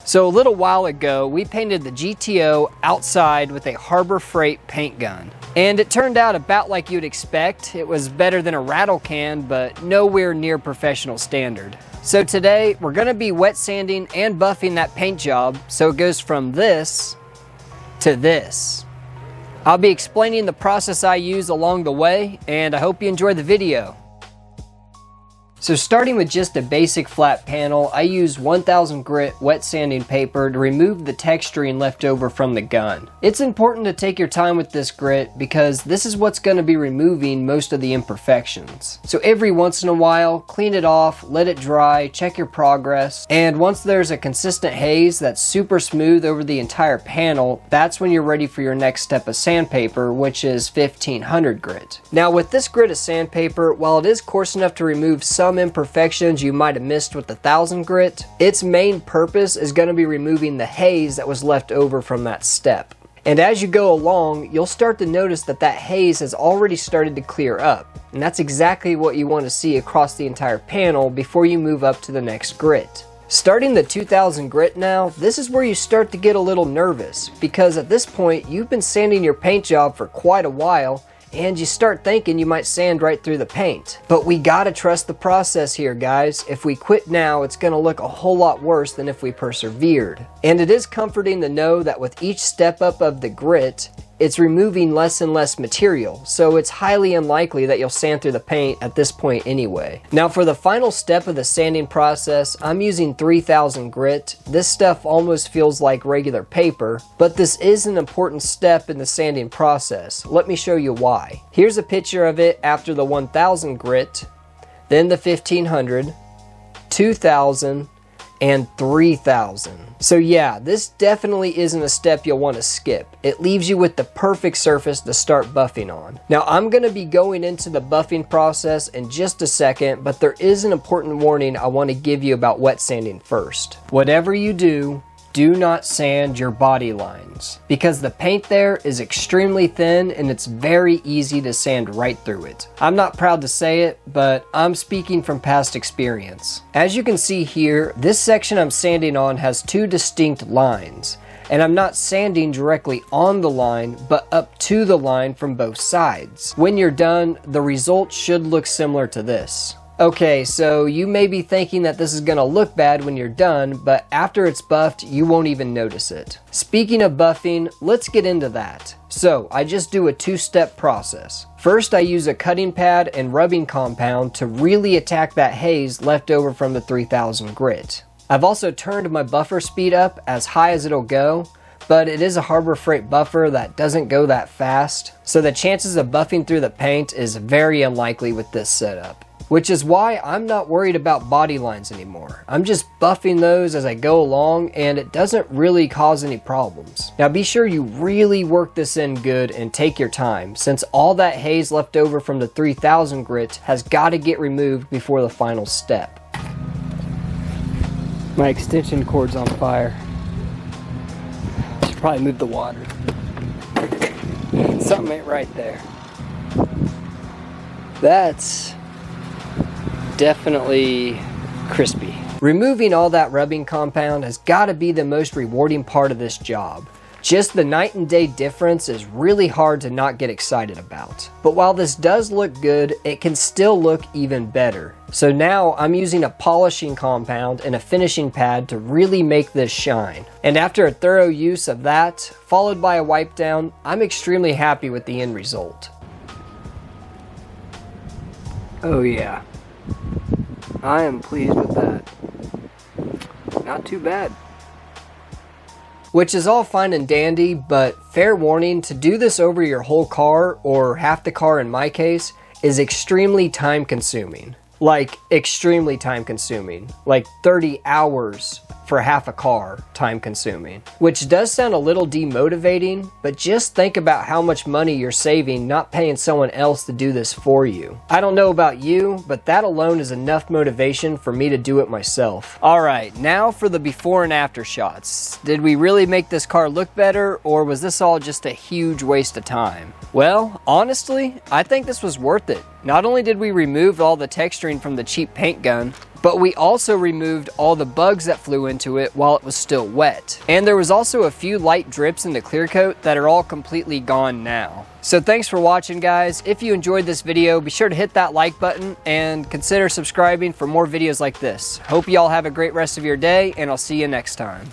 So a little while ago, we painted the GTO outside with a Harbor Freight paint gun. And it turned out about like you'd expect. It was better than a rattle can, but nowhere near professional standard. So today, we're gonna be wet sanding and buffing that paint job so it goes from this to this. I'll be explaining the process I use along the way, and I hope you enjoy the video. So starting with just a basic flat panel, I use 1000 grit wet sanding paper to remove the texturing left over from the gun. It's important to take your time with this grit because this is what's going to be removing most of the imperfections. So every once in a while, clean it off, let it dry, check your progress, and once there's a consistent haze that's super smooth over the entire panel, that's when you're ready for your next step of sandpaper, which is 1500 grit. Now with this grit of sandpaper, while it is coarse enough to remove some imperfections you might have missed with the 1000 grit, its main purpose is going to be removing the haze that was left over from that step. And as you go along, you'll start to notice that that haze has already started to clear up. And that's exactly what you want to see across the entire panel before you move up to the next grit. Starting the 2000 grit now, this is where you start to get a little nervous because at this point you've been sanding your paint job for quite a while and you start thinking you might sand right through the paint. But we gotta trust the process here, guys. If we quit now, it's gonna look a whole lot worse than if we persevered. And it is comforting to know that with each step up of the grit, it's removing less and less material, so it's highly unlikely that you'll sand through the paint at this point anyway. Now for the final step of the sanding process, I'm using 3000 grit. This stuff almost feels like regular paper, but this is an important step in the sanding process. Let me show you why. Here's a picture of it after the 1000 grit, then the 1500, 2000, and 3000. So yeah, this definitely isn't a step you'll want to skip. It leaves you with the perfect surface to start buffing on. Now I'm going to be going into the buffing process in just a second, but there is an important warning I want to give you about wet sanding first. Whatever you do not sand your body lines because the paint there is extremely thin and it's very easy to sand right through it. I'm not proud to say it, but I'm speaking from past experience. As you can see here, this section I'm sanding on has two distinct lines, and I'm not sanding directly on the line, but up to the line from both sides. When you're done, the result should look similar to this. Okay, so you may be thinking that this is going to look bad when you're done, but after it's buffed, you won't even notice it. Speaking of buffing, let's get into that. So, I just do a two-step process. First, I use a cutting pad and rubbing compound to really attack that haze left over from the 3000 grit. I've also turned my buffer speed up as high as it'll go, but it is a Harbor Freight buffer that doesn't go that fast, so the chances of buffing through the paint is very unlikely with this setup. Which is why I'm not worried about body lines anymore. I'm just buffing those as I go along and it doesn't really cause any problems. Now be sure you really work this in good and take your time, since all that haze left over from the 3000 grit has got to get removed before the final step. My extension cord's on fire. Should probably move the water. Something ain't right there. That's definitely crispy. Removing all that rubbing compound has got to be the most rewarding part of this job. Just the night and day difference is really hard to not get excited about. But while this does look good, it can still look even better. So now I'm using a polishing compound and a finishing pad to really make this shine. And after a thorough use of that, followed by a wipe down, I'm extremely happy with the end result. Oh yeah. I am pleased with that. Not too bad. Which is all fine and dandy, but fair warning, to do this over your whole car, or half the car in my case, is extremely time consuming. Like, extremely time consuming. Like 30 hours for half a car time consuming. Which does sound a little demotivating, but just think about how much money you're saving not paying someone else to do this for you. I don't know about you, but that alone is enough motivation for me to do it myself. Alright, now for the before and after shots. Did we really make this car look better, or was this all just a huge waste of time? Well, honestly, I think this was worth it. Not only did we remove all the texturing from the cheap paint gun, but we also removed all the bugs that flew into it while it was still wet. And there was also a few light drips in the clear coat that are all completely gone now. So thanks for watching, guys. If you enjoyed this video, be sure to hit that like button and consider subscribing for more videos like this. Hope you all have a great rest of your day, and I'll see you next time.